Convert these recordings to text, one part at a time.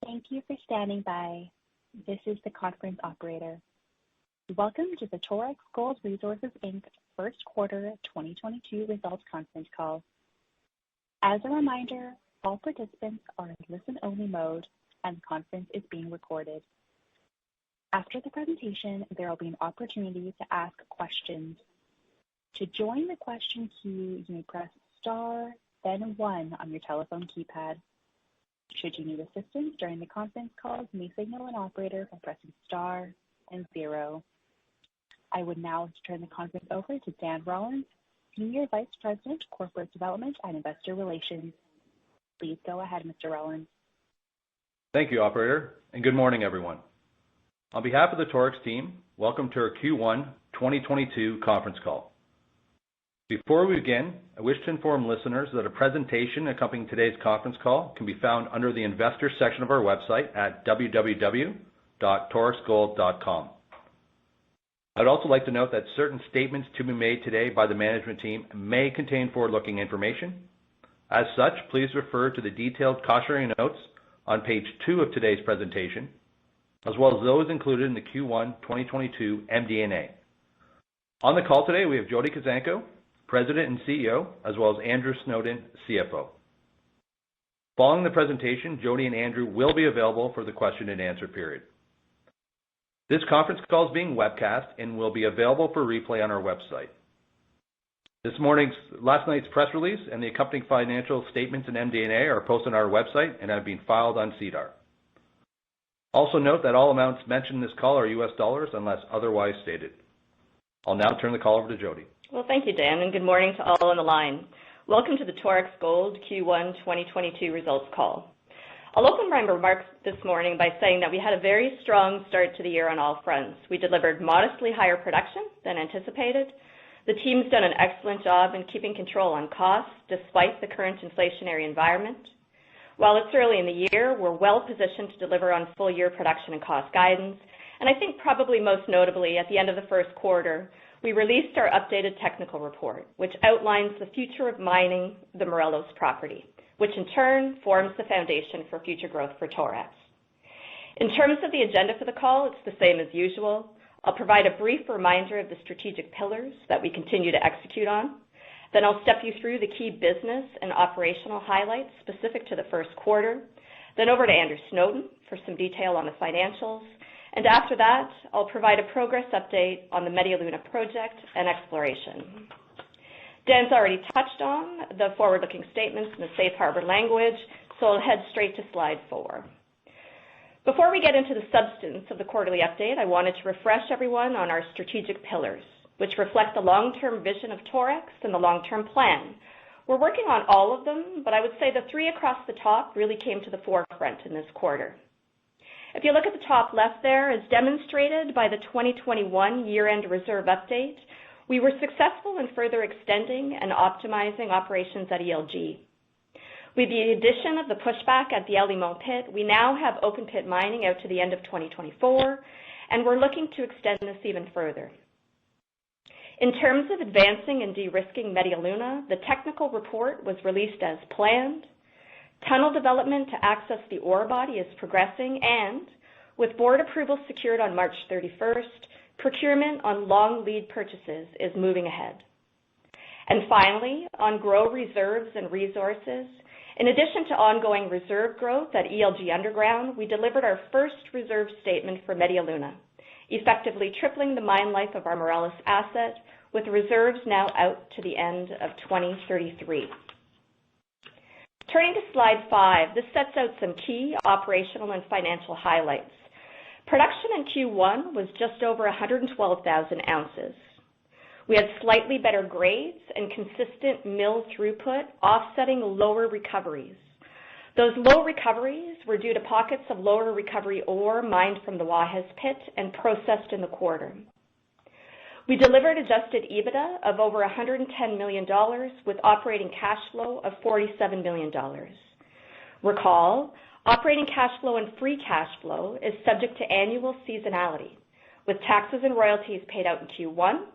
Thank you for standing by. This is the conference operator. Welcome to the Torex Gold Resources Inc. First Quarter 2022 Results Conference Call. As a reminder, all participants are in listen-only mode and the conference is being recorded. After the presentation, there will be an opportunity to ask questions. To join the question queue, you may press star, then 1 on your telephone keypad. Should you need assistance during the conference call, you may signal an operator by pressing star and 0. I would now like to turn the conference over to Dan Rollins, Senior Vice President, Corporate Development and Investor Relations. Please go ahead, Mr. Rollins. Thank you, operator, and good morning, everyone. On behalf of the Torex team, welcome to our Q1 2022 conference call. Before we begin, I wish to inform listeners that a presentation accompanying today's conference call can be found under the Investors section of our website at www.torexgold.com. I'd also like to note that certain statements to be made today by the management team may contain forward-looking information. As such, please refer to the detailed cautionary notes on page 2 of today's presentation, as well as those included in the Q1 2022 MD&A. On the call today, we have Jody Kuzenko, President and CEO, as well as Andrew Snowden, CFO. Following the presentation, Jody and Andrew will be available for the question and answer period. This conference call is being webcast and will be available for replay on our website. Last night's press release and the accompanying financial statements and MD&A are posted on our website and have been filed on SEDAR. Also note that all amounts mentioned in this call are US dollars unless otherwise stated. I'll now turn the call over to Jody. Well, thank you, Dan, and good morning to all on the line. Welcome to the Torex Gold Q1 2022 results call. I'll open my remarks this morning by saying that we had a very strong start to the year on all fronts. We delivered modestly higher production than anticipated. The team's done an excellent job in keeping control on costs despite the current inflationary environment. While it's early in the year, we're well positioned to deliver on full year production and cost guidance. And I think probably most notably at the end of the first quarter, we released our updated technical report, which outlines the future of mining the Morelos property, which in turn forms the foundation for future growth for Torex. In terms of the agenda for the call, it's the same as usual. I'll provide a brief reminder of the strategic pillars that we continue to execute on. Then I'll step you through the key business and operational highlights specific to the first quarter. Then over to Andrew Snowden for some detail on the financials. And after that, I'll provide a progress update on the Medialuna project and exploration. Dan's already touched on the forward-looking statements and the safe harbor language, so I'll head straight to slide 4. Before we get into the substance of the quarterly update, I wanted to refresh everyone on our strategic pillars, which reflect the long-term vision of Torex and the long-term plan. We're working on all of them, but I would say the 3 across the top really came to the forefront in this quarter. If you look at the top left there, as demonstrated by the 2021 year-end reserve update, we were successful in further extending and optimizing operations at ELG. With the addition of the pushback at the El Limon pit, we now have open pit mining out to the end of 2024, and we're looking to extend this even further. In terms of advancing and de-risking Medialuna, the technical report was released as planned. Tunnel development to access the ore body is progressing, and with board approval secured on March 31st, procurement on long lead purchases is moving ahead. And finally, on grow reserves and resources, in addition to ongoing reserve growth at ELG Underground, we delivered our first reserve statement for Medialuna, effectively tripling the mine life of our Morelos asset, with reserves now out to the end of 2033. Turning to slide 5, this sets out some key operational and financial highlights. Production in Q1 was just over 112,000 ounces. We had slightly better grades and consistent mill throughput, offsetting lower recoveries. Those low recoveries were due to pockets of lower recovery ore mined from the Guajes pit and processed in the quarter. We delivered adjusted EBITDA of over $110 million with operating cash flow of $47 million. Recall, operating cash flow and free cash flow is subject to annual seasonality, with taxes and royalties paid out in Q1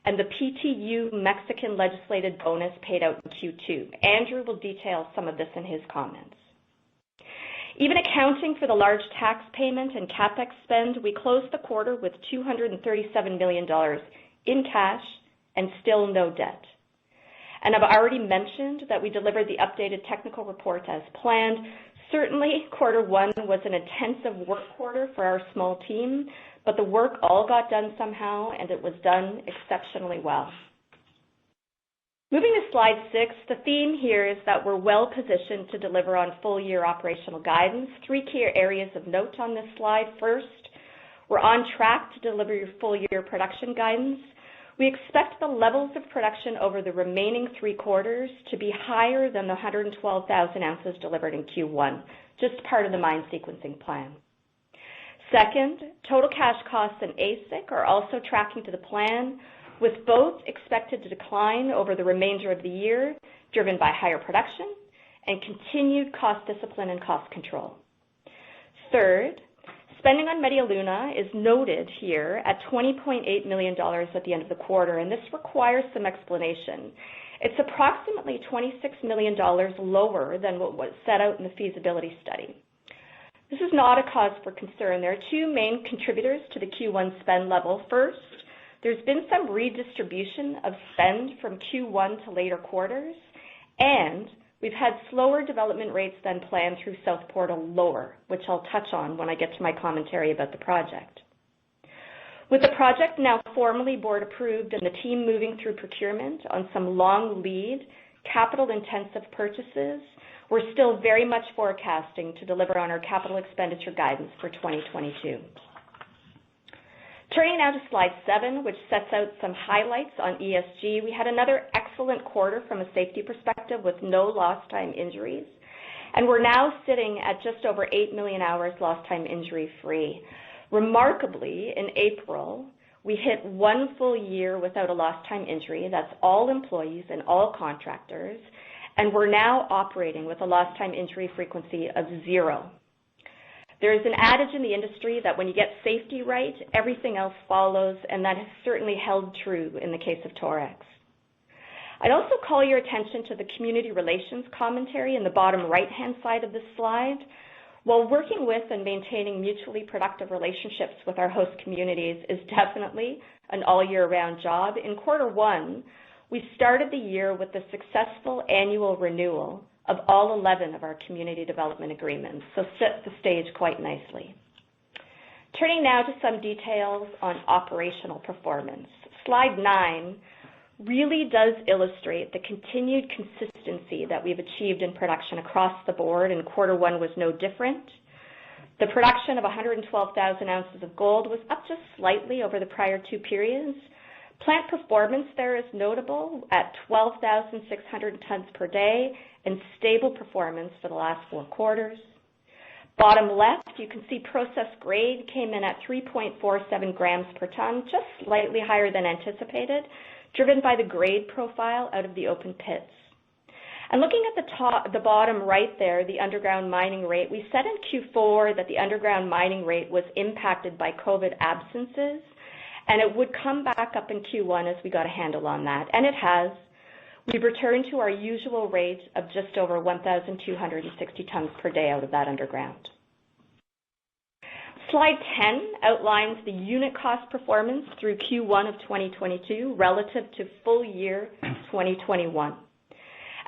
and the PTU Mexican legislated bonus paid out in Q2. Andrew will detail some of this in his comments. Even accounting for the large tax payment and CapEx spend, we closed the quarter with $237 million in cash and still no debt. And I've already mentioned that we delivered the updated technical report as planned. Certainly, quarter one was an intensive work quarter for our small team, but the work all got done somehow, and it was done exceptionally well. Moving to slide 6, the theme here is that we're well positioned to deliver on full-year operational guidance. 3 key areas of note on this slide. First, we're on track to deliver your full-year production guidance. We expect the levels of production over the remaining 3 quarters to be higher than the 112,000 ounces delivered in Q1, just part of the mine sequencing plan. Second, total cash costs and AISC are also tracking to the plan, with both expected to decline over the remainder of the year, driven by higher production and continued cost discipline and cost control. Third, spending on Medialuna is noted here at $20.8 million at the end of the quarter, and this requires some explanation. It's approximately $26 million lower than what was set out in the feasibility study. This is not a cause for concern. There are 2 main contributors to the Q1 spend level. First, there's been some redistribution of spend from Q1 to later quarters, and we've had slower development rates than planned through South Portal Lower, which I'll touch on when I get to my commentary about the project. With the project now formally board approved and the team moving through procurement on some long lead, capital-intensive purchases, we're still very much forecasting to deliver on our capital expenditure guidance for 2022. Turning now to slide 7, which sets out some highlights on ESG, we had another excellent quarter from a safety perspective with no lost time injuries, and we're now sitting at just over 8 million hours lost time injury free. Remarkably, in April, we hit 1 full year without a lost time injury. That's all employees and all contractors, and we're now operating with a lost time injury frequency of 0. There is an adage in the industry that when you get safety right, everything else follows, and that has certainly held true in the case of Torex. I'd also call your attention to the community relations commentary in the bottom right-hand side of this slide. While working with and maintaining mutually productive relationships with our host communities is definitely an all-year-round job, in quarter one, we started the year with the successful annual renewal of all 11 of our community development agreements, so set the stage quite nicely. Turning now to some details on operational performance. Slide 9 really does illustrate the continued consistency that we've achieved in production across the board, and quarter one was no different. The production of 112,000 ounces of gold was up just slightly over the prior 2 periods. Plant performance there is notable at 12,600 tons per day and stable performance for the last 4 quarters. Bottom left, you can see process grade came in at 3.47 grams per ton, just slightly higher than anticipated, driven by the grade profile out of the open pits. And looking at the bottom right there, the underground mining rate, we said in Q4 that the underground mining rate was impacted by COVID absences, and it would come back up in Q1 as we got a handle on that, and it has. We've returned to our usual rate of just over 1,260 tons per day out of that underground. Slide 10 outlines the unit cost performance through Q1 of 2022 relative to full year 2021.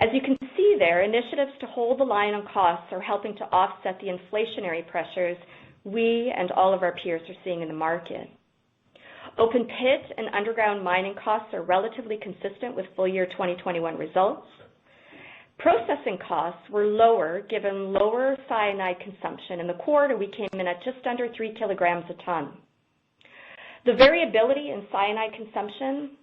As you can see there, initiatives to hold the line on costs are helping to offset the inflationary pressures we and all of our peers are seeing in the market. Open pit and underground mining costs are relatively consistent with full year 2021 results. Processing costs were lower given lower cyanide consumption. In the quarter, we came in at just under 3 kilograms a ton. The variability in cyanide consumption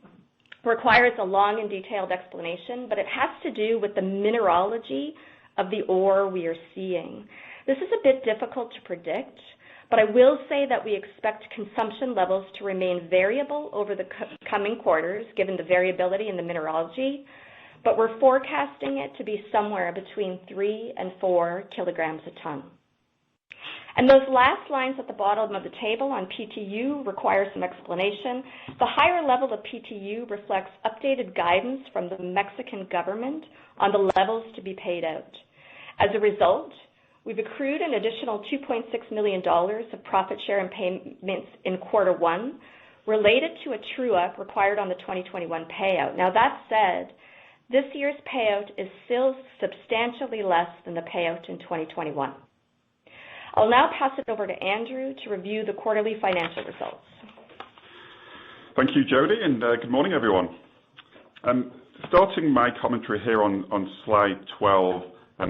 requires a long and detailed explanation, but it has to do with the mineralogy of the ore we are seeing. This is a bit difficult to predict, but I will say that we expect consumption levels to remain variable over the coming quarters, given the variability in the mineralogy, but we're forecasting it to be somewhere between 3 and 4 kilograms a ton. And those last lines at the bottom of the table on PTU require some explanation. The higher level of PTU reflects updated guidance from the Mexican government on the levels to be paid out. As a result, We've accrued an additional $2.6 million of profit share and payments in quarter one related to a true-up required on the 2021 payout. Now that said, this year's payout is still substantially less than the payout in 2021. I'll now pass it over to Andrew to review the quarterly financial results. Thank you, Jody, and good morning, everyone. Starting my commentary here on slide 12,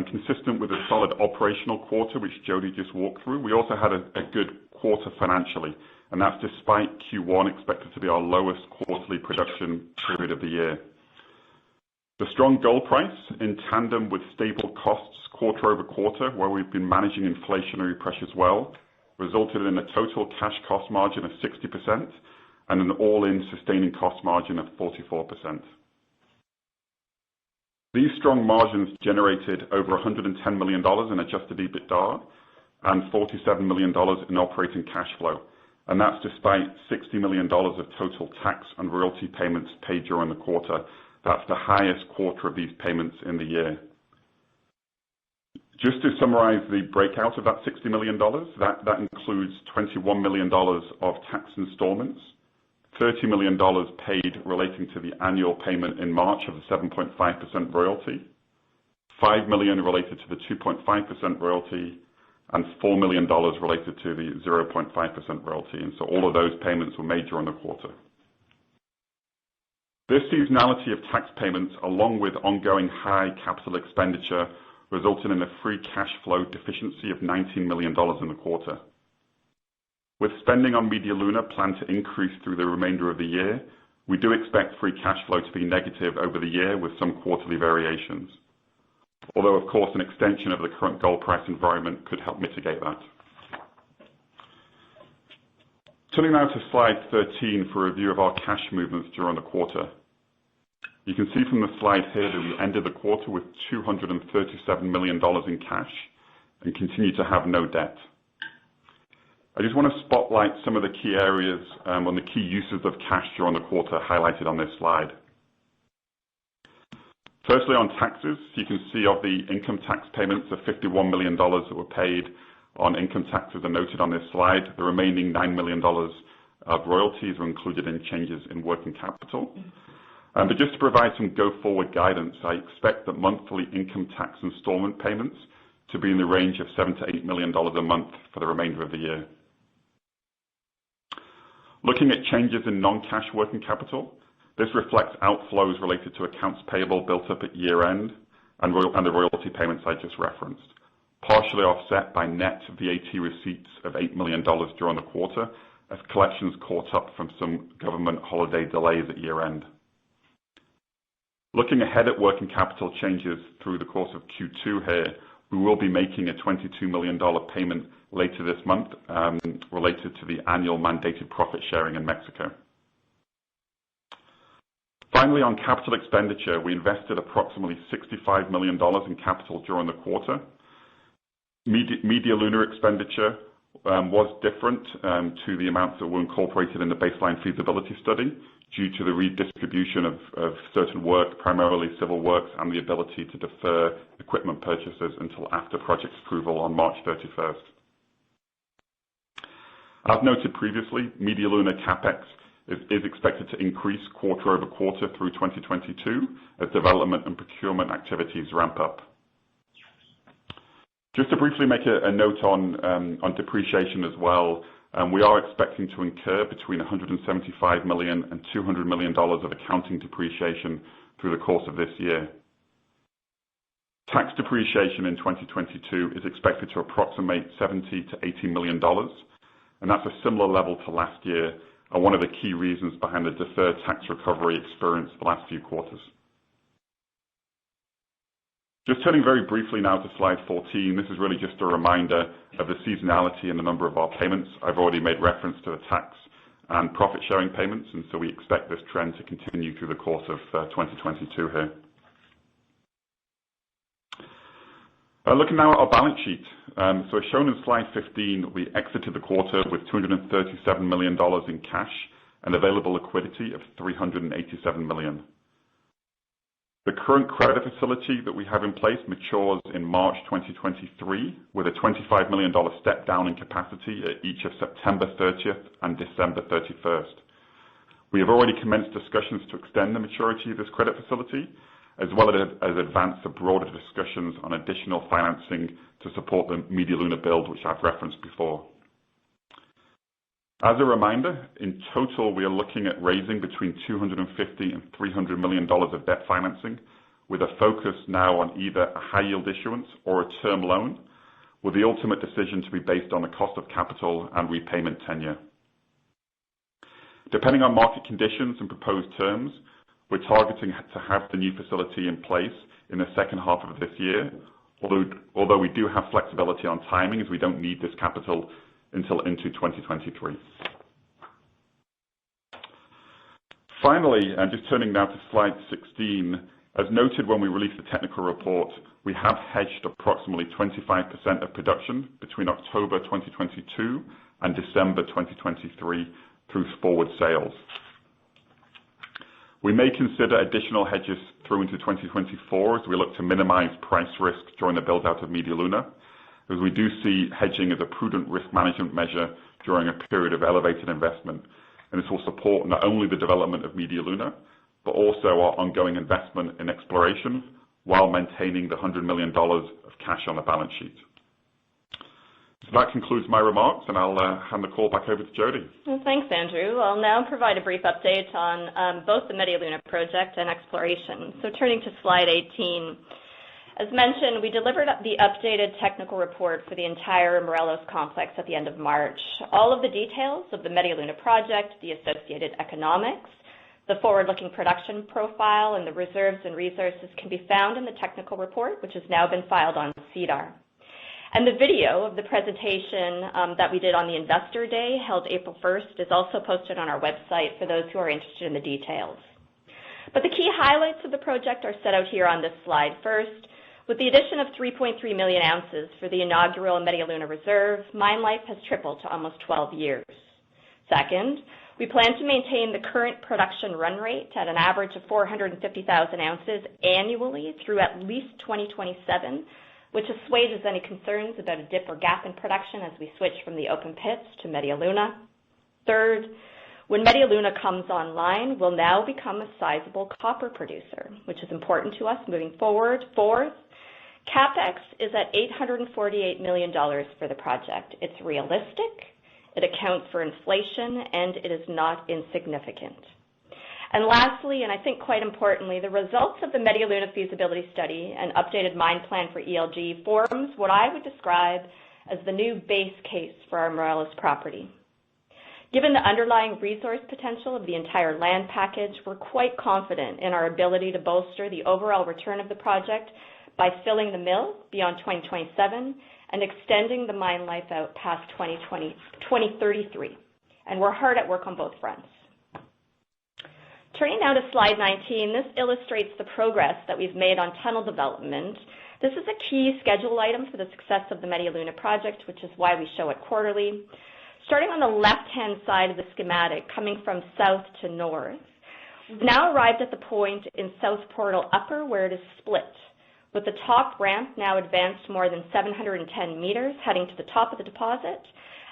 consistent with a solid operational quarter, which Jody just walked through, we also had a good quarter financially, and that's despite Q1 expected to be our lowest quarterly production period of the year. The strong gold price, in tandem with stable costs quarter over quarter, where we've been managing inflationary pressures well, resulted in a total cash cost margin of 60% and an all-in sustaining cost margin of 44%. These strong margins generated over $110 million in adjusted EBITDA and $47 million in operating cash flow, and that's despite $60 million of total tax and royalty payments paid during the quarter. That's the highest quarter of these payments in the year. Just to summarize the breakout of that $60 million, that includes $21 million of tax installments, $30 million paid relating to the annual payment in March of the 7.5% royalty, $5 million related to the 2.5% royalty, and $4 million related to the 0.5% royalty. And so all of those payments were made during the quarter. This seasonality of tax payments, along with ongoing high capital expenditure, resulted in a free cash flow deficiency of $19 million in the quarter. With spending on Medialuna planned to increase through the remainder of the year, we do expect free cash flow to be negative over the year with some quarterly variations. Although, of course, an extension of the current gold price environment could help mitigate that. Turning now to slide 13 for a review of our cash movements during the quarter. You can see from the slide here that we ended the quarter with $237 million in cash and continue to have no debt. I just want to spotlight some of the key areas on the key uses of cash during the quarter highlighted on this slide. Firstly, on taxes, you can see of the income tax payments of $51 million that were paid on income taxes are noted on this slide. The remaining $9 million of royalties are included in changes in working capital. But just to provide some go-forward guidance, I expect that monthly income tax installment payments to be in the range of $7 to $8 million a month for the remainder of the year. Looking at changes in non-cash working capital, this reflects outflows related to accounts payable built up at year-end and the royalty payments I just referenced, partially offset by net VAT receipts of $8 million during the quarter as collections caught up from some government holiday delays at year-end. Looking ahead at working capital changes through the course of Q2 here, we will be making a $22 million payment later this month related to the annual mandated profit sharing in Mexico. Finally, on capital expenditure, we invested approximately $65 million in capital during the quarter. Medialuna expenditure was different to the amounts that were incorporated in the baseline feasibility study due to the redistribution of certain work, primarily civil works, and the ability to defer equipment purchases until after project approval on March 31st. As noted previously, Medialuna CapEx is expected to increase quarter over quarter through 2022 as development and procurement activities ramp up. Just to briefly make a note on depreciation as well, we are expecting to incur between $175 million and $200 million of accounting depreciation through the course of this year. Tax depreciation in 2022 is expected to approximate $70 to $80 million, and that's a similar level to last year, and one of the key reasons behind the deferred tax recovery experienced the last few quarters. Just turning very briefly now to slide 14, this is really just a reminder of the seasonality and the number of our payments. I've already made reference to the tax and profit sharing payments, and so we expect this trend to continue through the course of 2022 here. Looking now at our balance sheet. So as shown in slide 15, we exited the quarter with $237 million in cash and available liquidity of $387 million. The current credit facility that we have in place matures in March 2023 with a $25 million step down in capacity at each of September 30th and December 31st. We have already commenced discussions to extend the maturity of this credit facility, as well as advance the broader discussions on additional financing to support the Medialuna build, which I've referenced before. As a reminder, in total, we are looking at raising between $250 and $300 million of debt financing, with a focus now on either a high-yield issuance or a term loan, with the ultimate decision to be based on the cost of capital and repayment tenure. Depending on market conditions and proposed terms, we're targeting to have the new facility in place in the second half of this year, although we do have flexibility on timing as we don't need this capital until into 2023. Finally, and just turning now to slide 16, as noted when we released the technical report, we have hedged approximately 25% of production between October 2022 and December 2023 through forward sales. We may consider additional hedges through into 2024 as we look to minimize price risk during the build-out of Medialuna, as we do see hedging as a prudent risk management measure during a period of elevated investment. And this will support not only the development of Medialuna, but also our ongoing investment in exploration while maintaining the $100 million of cash on the balance sheet. So that concludes my remarks, and I'll hand the call back over to Jody. Well, thanks, Andrew. I'll now provide a brief update on both the Medialuna project and exploration. So turning to slide 18. As mentioned, we delivered the updated technical report for the entire Morelos complex at the end of March. All of the details of the Medialuna project, the associated economics, the forward-looking production profile, and the reserves and resources can be found in the technical report, which has now been filed on SEDAR. And the video of the presentation that we did on the Investor Day, held April 1st, is also posted on our website for those who are interested in the details. But the key highlights of the project are set out here on this slide. First, with the addition of 3.3 million ounces for the inaugural Medialuna reserve, mine life has tripled to almost 12 years. Second, we plan to maintain the current production run rate at an average of 450,000 ounces annually through at least 2027, which assuages any concerns about a dip or gap in production as we switch from the open pits to Medialuna. Third, when Medialuna comes online, we'll now become a sizable copper producer, which is important to us moving forward. Fourth, CapEx is at $848 million for the project. It's realistic, it accounts for inflation, and it is not insignificant. And lastly, and I think quite importantly, the results of the Medialuna feasibility study and updated mine plan for ELG forms what I would describe as the new base case for our Morelos property. Given the underlying resource potential of the entire land package, we're quite confident in our ability to bolster the overall return of the project by filling the mill beyond 2027 and extending the mine life out past 2033. And we're hard at work on both fronts. Turning now to slide 19, this illustrates the progress that we've made on tunnel development. This is a key schedule item for the success of the Medialuna project, which is why we show it quarterly. Starting on the left-hand side of the schematic, coming from south to north, we've now arrived at the point in South Portal Upper where it is split, with the top ramp now advanced more than 710 meters heading to the top of the deposit,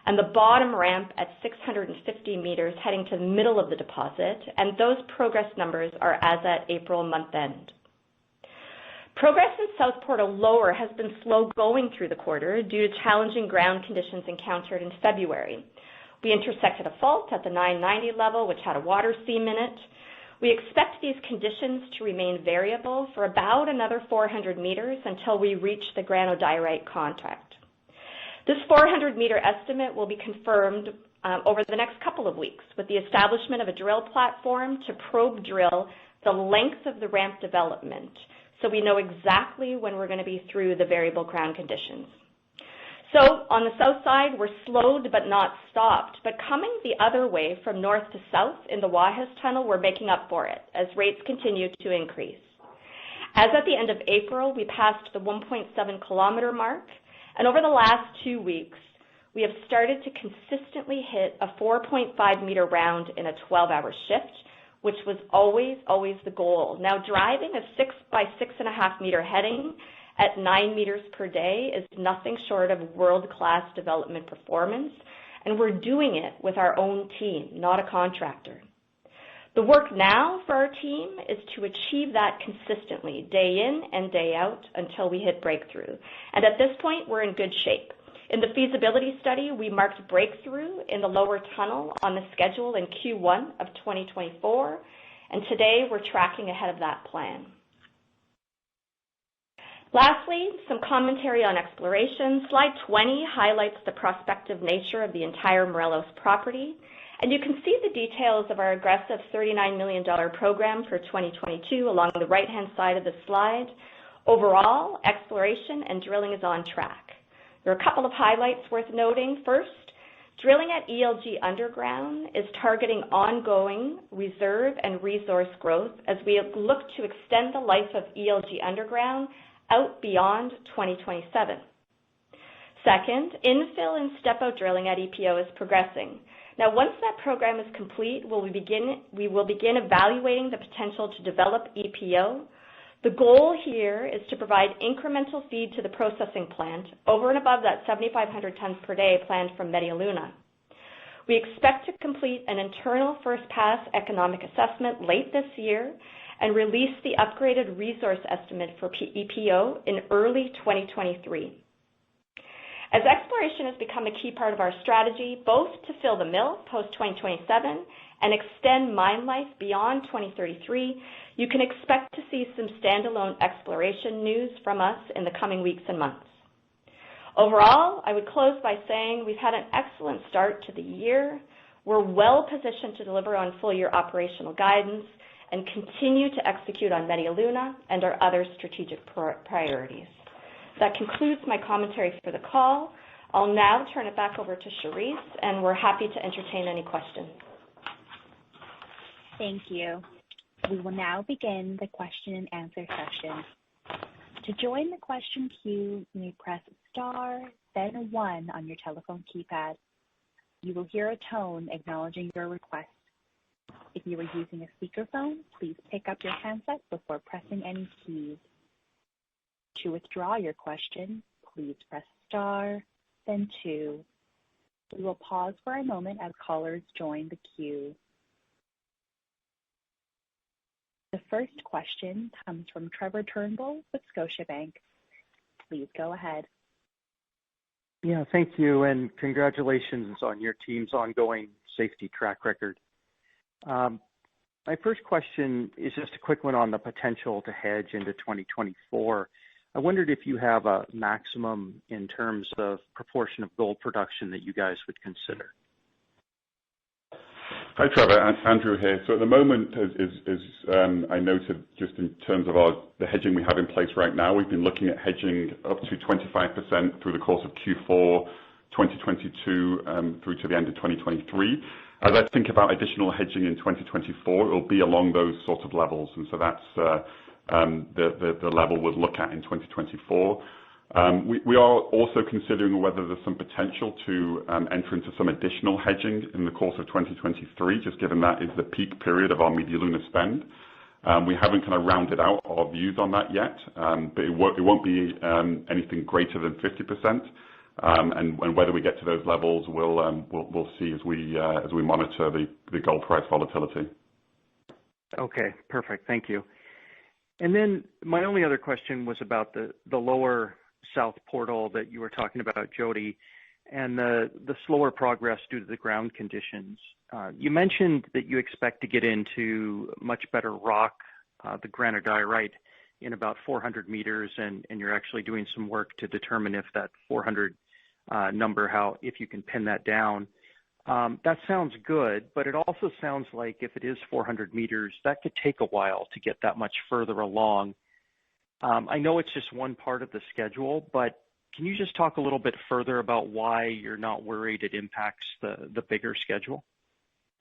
and the bottom ramp at 650 meters heading to the middle of the deposit, and those progress numbers are as at April month end. Progress in South Portal Lower has been slow going through the quarter due to challenging ground conditions encountered in February. We intersected a fault at the 990 level, which had a water seam in it. We expect these conditions to remain variable for about another 400 meters until we reach the granodiorite contact. This 400-meter estimate will be confirmed over the next couple of weeks with the establishment of a drill platform to probe drill the length of the ramp development, so we know exactly when we're going to be through the variable ground conditions. So on the south side, we're slowed but not stopped, but coming the other way from north to south in the Guajes Tunnel, we're making up for it as rates continue to increase. As at the end of April, we passed the 1.7 kilometer mark, and over the last 2 weeks, we have started to consistently hit a 4.5 meter round in a 12-hour shift, which was always the goal. Now, driving a 6 by 6.5 meter heading at 9 meters per day is nothing short of world-class development performance, and we're doing it with our own team, not a contractor. The work now for our team is to achieve that consistently, day in and day out, until we hit breakthrough. And at this point, we're in good shape. In the feasibility study, we marked breakthrough in the lower tunnel on the schedule in Q1 of 2024, and today we're tracking ahead of that plan. Lastly, some commentary on exploration. Slide 20 highlights the prospective nature of the entire Morelos property, and you can see the details of our aggressive $39 million program for 2022 along the right-hand side of the slide. Overall, exploration and drilling is on track. There are a couple of highlights worth noting. First, drilling at ELG Underground is targeting ongoing reserve and resource growth as we look to extend the life of ELG Underground out beyond 2027. Second, infill and step-out drilling at EPO is progressing. Now, once that program is complete, we will begin evaluating the potential to develop EPO. The goal here is to provide incremental feed to the processing plant over and above that 7,500 tons per day planned from Medialuna. We expect to complete an internal first pass economic assessment late this year and release the upgraded resource estimate for EPO in early 2023. As exploration has become a key part of our strategy, both to fill the mill post-2027 and extend mine life beyond 2033, you can expect to see some standalone exploration news from us in the coming weeks and months. Overall, I would close by saying we've had an excellent start to the year. We're well positioned to deliver on full-year operational guidance and continue to execute on Medialuna and our other strategic priorities. That concludes my commentary for the call. I'll now turn it back over to Cherise, and we're happy to entertain any questions. Thank you. We will now begin the question and answer session. To join the question queue, you may press star, then 1 on your telephone keypad. You will hear a tone acknowledging your request. If you are using a speakerphone, please pick up your handset before pressing any keys. To withdraw your question, please press star, then 2. We will pause for a moment as callers join the queue. The first question comes from Trevor Turnbull with Scotiabank. Please go ahead. Yeah, thank you, and congratulations on your team's ongoing safety track record. My first question is just a quick one on the potential to hedge into 2024. I wondered if you have a maximum in terms of proportion of gold production that you guys would consider. Hi, Trevor. Andrew here. So at the moment, as I noted, just in terms of the hedging we have in place right now, we've been looking at hedging up to 25% through the course of Q4 2022 through to the end of 2023. As I think about additional hedging in 2024, it will be along those sorts of levels, and so that's the level we'll look at in 2024. We are also considering whether there's some potential to enter into some additional hedging in the course of 2023, just given that is the peak period of our Medialuna spend. We haven't kind of rounded out our views on that yet, but it won't be anything greater than 50%. And whether we get to those levels, we'll see as we monitor the gold price volatility. Okay, perfect. Thank you. And then my only other question was about the lower south portal that you were talking about, Jody, and the slower progress due to the ground conditions. You mentioned that you expect to get into much better rock, the granodiorite, in about 400 meters, and you're actually doing some work to determine if that 400 number, if you can pin that down. That sounds good, but it also sounds like if it is 400 meters, that could take a while to get that much further along. I know it's just one part of the schedule, but can you just talk a little bit further about why you're not worried it impacts the bigger schedule?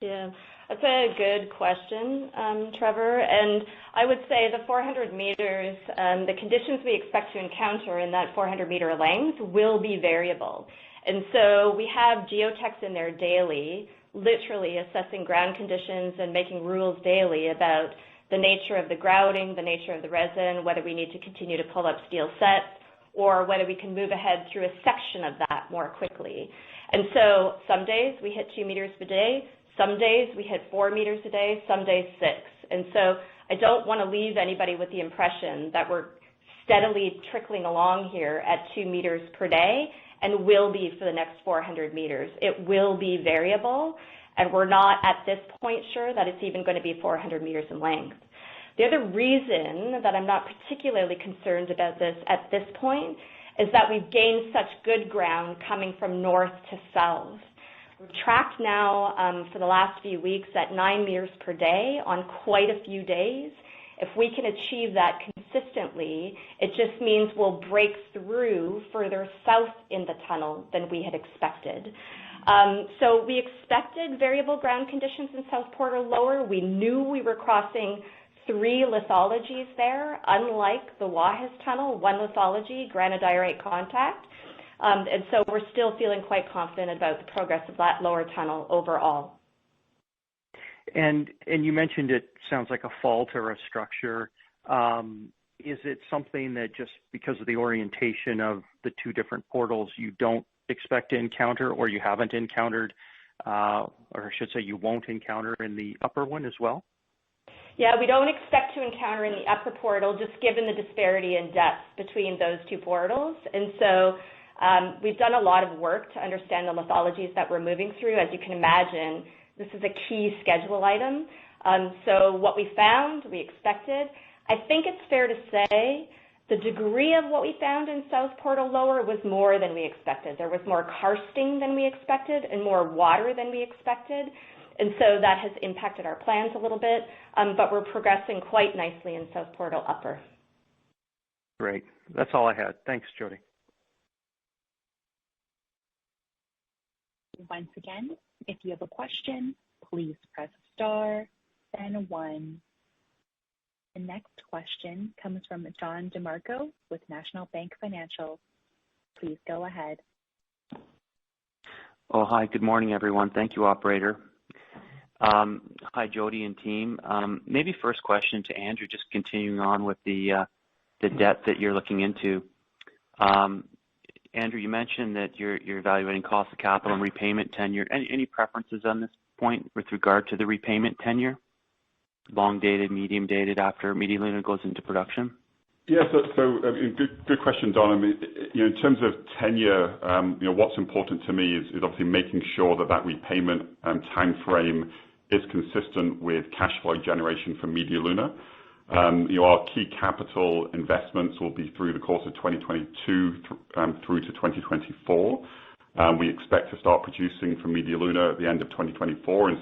Yeah, that's a good question, Trevor. And I would say the 400 meters, the conditions we expect to encounter in that 400-meter length will be variable. And so we have geotechs in there daily literally assessing ground conditions and making rules daily about the nature of the grouting, the nature of the resin, whether we need to continue to pull up steel sets, or whether we can move ahead through a section of that more quickly. And so some days we hit 2 meters per day, some days we hit 4 meters a day, some days 6. And so I don't want to leave anybody with the impression that we're steadily trickling along here at 2 meters per day and will be for the next 400 meters. It will be variable, and we're not at this point sure that it's even going to be 400 meters in length. The other reason that I'm not particularly concerned about this at this point is that we've gained such good ground coming from north to south. We've tracked now for the last few weeks at 9 meters per day on quite a few days. If we can achieve that consistently, it just means we'll break through further south in the tunnel than we had expected. So we expected variable ground conditions in South Portal Lower. We knew we were crossing 3 lithologies there, unlike the Guajes Tunnel, 1 lithology, granodiorite contact. And so we're still feeling quite confident about the progress of that lower tunnel overall. And you mentioned it sounds like a fault or a structure. Is it something that just because of the orientation of the 2 different portals you don't expect to encounter, or you haven't encountered, or I should say you won't encounter in the upper one as well? Yeah, we don't expect to encounter in the upper portal, just given the disparity in depth between those 2 portals. And so we've done a lot of work to understand the lithologies that we're moving through. As you can imagine, this is a key schedule item. So what we found, we expected. I think it's fair to say the degree of what we found in South Portal Lower was more than we expected. There was more karsting than we expected and more water than we expected. And so that has impacted our plans a little bit, but we're progressing quite nicely in South Portal Upper. Great. That's all I had. Thanks, Jody. Once again, if you have a question, please press star, then 1. The next question comes from John DeMarco with National Bank Financial. Please go ahead. Oh, hi. Good morning, everyone. Thank you, operator. Hi, Jody and team. Maybe first question to Andrew, just continuing on with the debt that you're looking into. Andrew, you mentioned that you're evaluating cost of capital and repayment tenure. Any preferences on this point with regard to the repayment tenure? Long dated, medium dated after Medialuna goes into production? Yeah, good question, Don. I mean, in terms of tenure, what's important to me is obviously making sure that repayment time frame is consistent with cash flow generation from Medialuna. Our key capital investments will be through the course of 2022 through to 2024. We expect to start producing from Medialuna at the end of 2024, and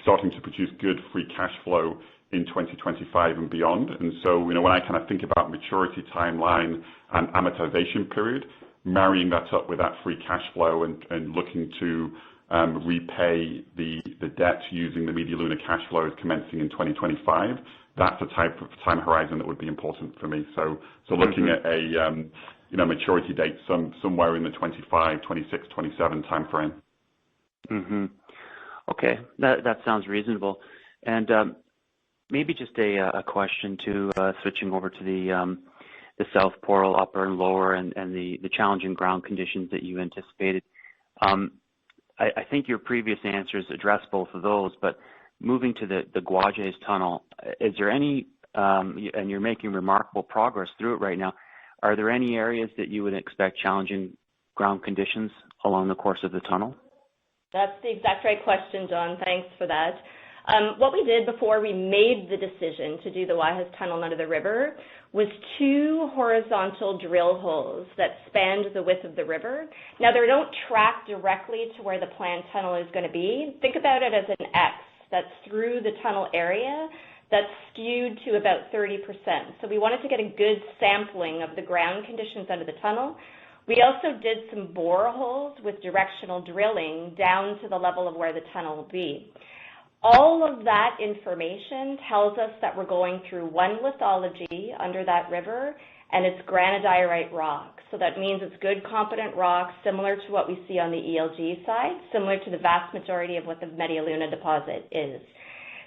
starting to produce good free cash flow in 2025 and beyond. And so, when I kind of think about maturity timeline and amortization period, marrying that up with that free cash flow and looking to repay the debt using the Medialuna cash flows commencing in 2025, that's the type of time horizon that would be important for me. So looking at a maturity date somewhere in the 25, 26, 27 time frame. Mm-hmm. Okay, that sounds reasonable. And maybe just a question to switching over to the South Portal Upper and Lower and the challenging ground conditions that you anticipated. I think your previous answers address both of those, but moving to the Guajes Tunnel, is there any, and you're making remarkable progress through it right now, are there any areas that you would expect challenging ground conditions along the course of the tunnel? That's the exact right question, John. Thanks for that. What we did before we made the decision to do the Guajes Tunnel under the river was 2 horizontal drill holes that spanned the width of the river. Now, they don't track directly to where the planned tunnel is going to be. Think about it as an X that's through the tunnel area that's skewed to about 30%. So we wanted to get a good sampling of the ground conditions under the tunnel. We also did some boreholes with directional drilling down to the level of where the tunnel will be. All of that information tells us that we're going through 1 lithology under that river, and it's granodiorite rocks. So that means it's good, competent rock, similar to what we see on the ELG side, similar to the vast majority of what the Medialuna deposit is.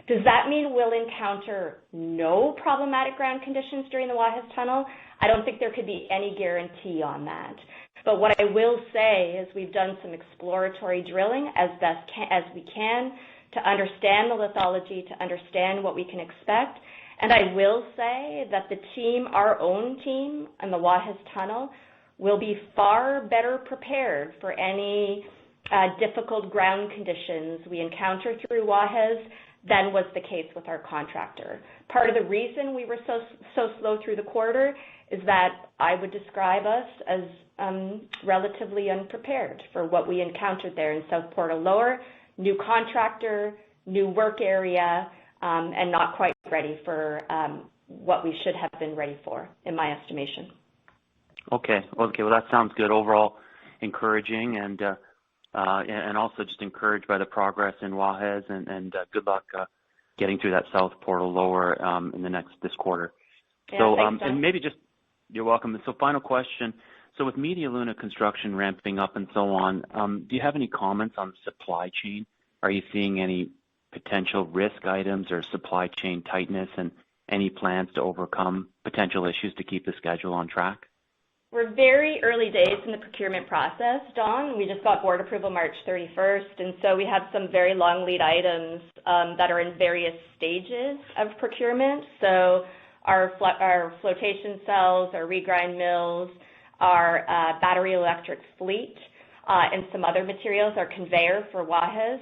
Does that mean we'll encounter no problematic ground conditions during the Guajes tunnel? I don't think there could be any guarantee on that. But what I will say is we've done some exploratory drilling as best as we can to understand the lithology, to understand what we can expect. And I will say that the team, our own team in the Guajes tunnel, will be far better prepared for any difficult ground conditions we encounter through Guajes than was the case with our contractor. Part of the reason we were so slow through the quarter is that I would describe us as relatively unprepared for what we encountered there in South Portal Lower. New contractor, new work area, and not quite ready for what we should have been ready for, in my estimation. Okay. Well, that sounds good. Overall, encouraging, and also just encouraged by the progress in Guajes, and good luck getting through that South Portal Lower in this quarter. Yeah, so, thanks, and maybe just, you're welcome. So, final question. So, with Medialuna construction ramping up and so on, do you have any comments on supply chain? Are you seeing any potential risk items or supply chain tightness, and any plans to overcome potential issues to keep the schedule on track? We're very early days in the procurement process, Don. We just got board approval March 31st, and so we have some very long lead items that are in various stages of procurement. So our flotation cells, our regrind mills, our battery electric fleet, and some other materials, our conveyor for Guajes.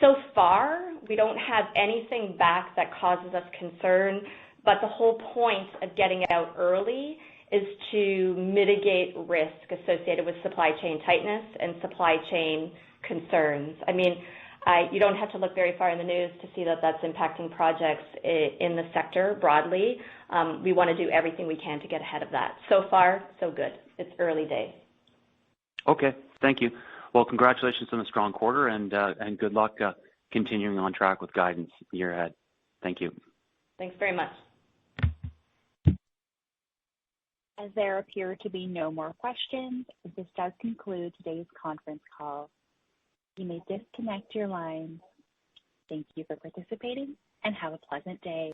So far, we don't have anything back that causes us concern, but the whole point of getting out early is to mitigate risk associated with supply chain tightness and supply chain concerns. I mean, you don't have to look very far in the news to see that that's impacting projects in the sector broadly. We want to do everything we can to get ahead of that. So far, so good. It's early days. Okay, thank you. Well, congratulations on the strong quarter, and good luck continuing on track with guidance year ahead. Thank you. Thanks very much. As there appear to be no more questions, this does conclude today's conference call. You may disconnect your lines. Thank you for participating, and have a pleasant day.